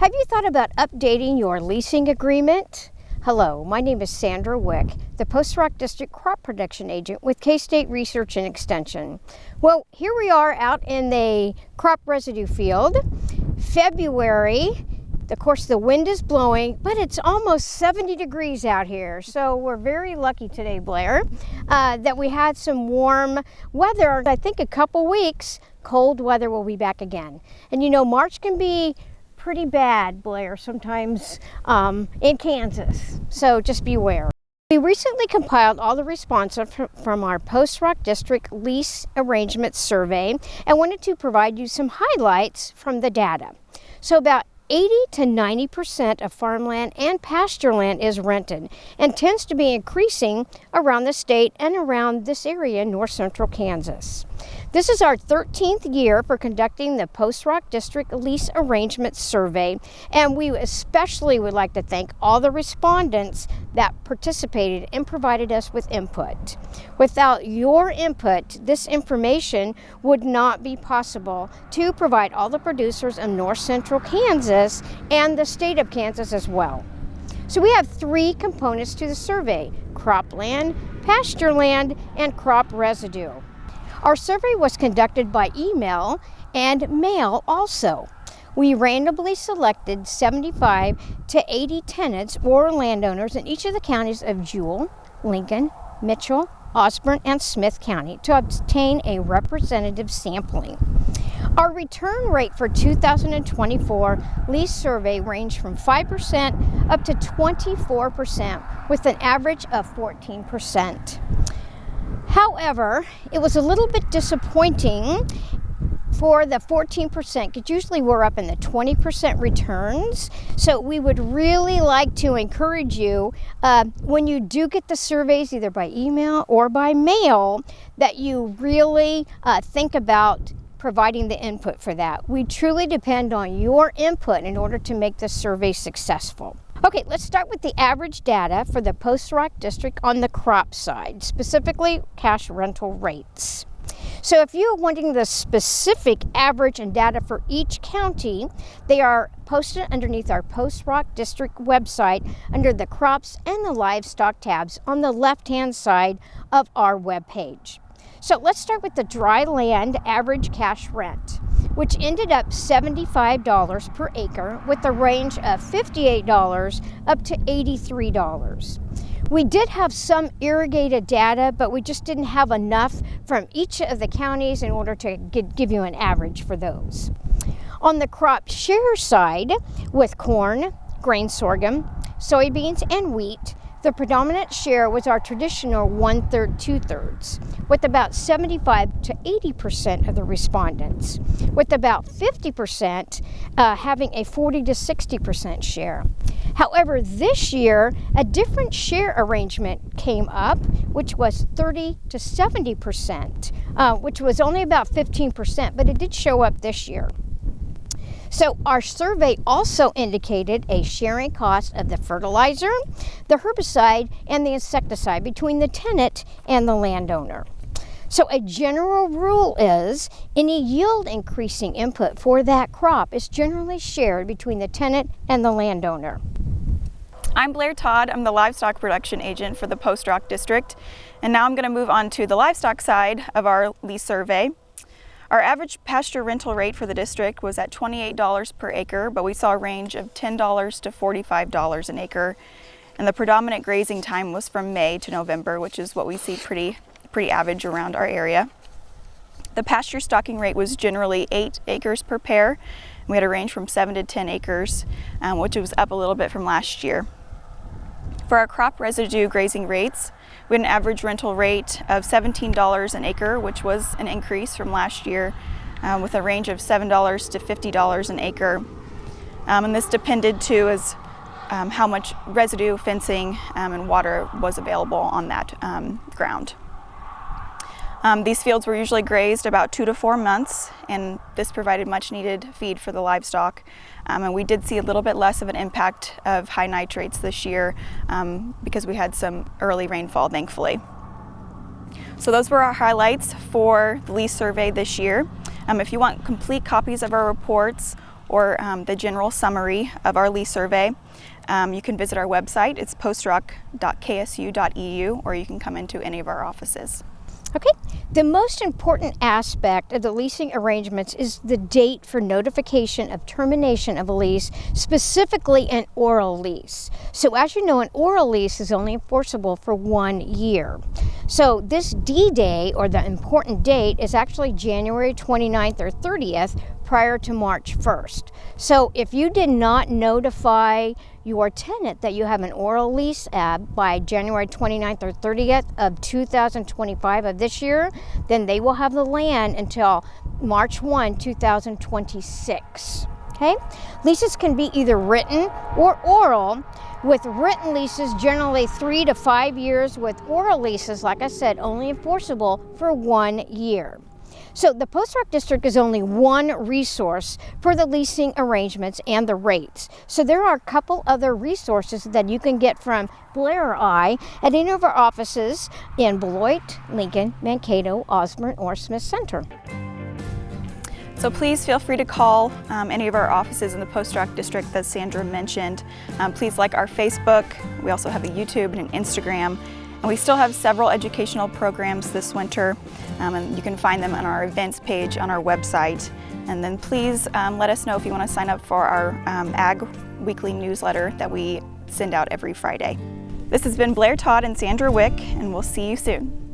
Have you thought about updating your leasing agreement? Hello, my name is Sandra Wick, the Post Rock District Crop Production Agent with K-State Research and Extension. Well, here we are out in the crop residue field. February, of course the wind is blowing, but it's almost 70 degrees out here. So we're very lucky today, Blaire, that we had some warm weather. I think a couple weeks, cold weather will be back again. And you know, March can be pretty bad, Blaire, sometimes in Kansas, so just beware. We recently compiled all the responses from our Post Rock District Lease Arrangement Survey and wanted to provide you some highlights from the data. So about 80 to 90% of farmland and pasture land is rented and tends to be increasing around the state and around this area in north central Kansas. This is our 13th year for conducting the Post Rock District Lease Arrangement Survey, and we especially would like to thank all the respondents that participated and provided us with input. Without your input, this information would not be possible to provide all the producers of north central Kansas and the state of Kansas as well. So we have three components to the survey: cropland, pasture land, and crop residue. Our survey was conducted by email and mail also. We randomly selected 75 to 80 tenants or landowners in each of the counties of Jewell, Lincoln, Mitchell, Osborne, and Smith County to obtain a representative sampling. Our return rate for 2024 lease survey ranged from 5% up to 24% with an average of 14%. However, it was a little bit disappointing for the 14%, because usually we're up in the 20% returns. So we would really like to encourage you, when you do get the surveys, either by email or by mail, that you really think about providing the input for that. We truly depend on your input in order to make the survey successful. Okay, let's start with the average data for the Post Rock District on the crop side, specifically cash rental rates. So if you're wanting the specific average and data for each county, they are posted underneath our Post Rock District website under the crops and the livestock tabs on the left-hand side of our webpage. So let's start with the dry land average cash rent, which ended up $75 per acre with a range of $58 up to $83. We did have some irrigated data, but we just didn't have enough from each of the counties in order to give you an average for those. On the crop share side, with corn, grain sorghum, soybeans, and wheat, the predominant share was our traditional 1/3, 2/3, with about 75 to 80% of the respondents, with about 50% having a 40 to 60% share. However, this year, a different share arrangement came up, which was 30 to 70%, which was only about 15%, but it did show up this year. So our survey also indicated a sharing cost of the fertilizer, the herbicide, and the insecticide between the tenant and the landowner. So a general rule is any yield increasing input for that crop is generally shared between the tenant and the landowner. I'm Blaire Todd. I'm the Livestock Production Agent for the Post Rock District, and now I'm going to move on to the livestock side of our lease survey. Our average pasture rental rate for the district was at $28 per acre, but we saw a range of $10 to $45 an acre. And the predominant grazing time was from May to November, which is what we see pretty average around our area. The pasture stocking rate was generally 8 acres per pair. We had a range from 7 to 10 acres, which was up a little bit from last year. For our crop residue grazing rates, we had an average rental rate of $17 an acre, which was an increase from last year, with a range of $7 to $50 an acre. And this depended too as how much residue, fencing, and water was available on that ground. These fields were usually grazed about 2 to 4 months, and this provided much needed feed for the livestock. And we did see a little bit less of an impact of high nitrates this year because we had some early rainfall, thankfully. So those were our highlights for the lease survey this year. If you want complete copies of our reports or the general summary of our lease survey, you can visit our website. It's postrock.ksu.edu, or you can come into any of our offices. Okay, the most important aspect of the leasing arrangements is the date for notification of termination of a lease, specifically an oral lease. So as you know, an oral lease is only enforceable for 1 year. So this D-Day, or the important date, is actually January 29th or 30th prior to March 1st. So if you did not notify your tenant that you have an oral lease by January 29th or 30th of 2025 of this year, then they will have the land until March 1, 2026. Okay? Leases can be either written or oral, with written leases generally 3 to 5 years, with oral leases, like I said, only enforceable for 1 year. So the Post-Rock District is only one resource for the leasing arrangements and the rates. So there are a couple other resources that you can get from Blaire or I at any of our offices in Beloit, Lincoln, Mankato, Osborne, or Smith Center. So please feel free to call any of our offices in the Post-Rock District that Sandra mentioned. Please like our Facebook. We also have a YouTube and an Instagram. And we still have several educational programs this winter, and you can find them on our events page on our website. And then please let us know if you want to sign up for our Ag Weekly newsletter that we send out every Friday. This has been Blaire, Todd, and Sandra Wick, and we'll see you soon.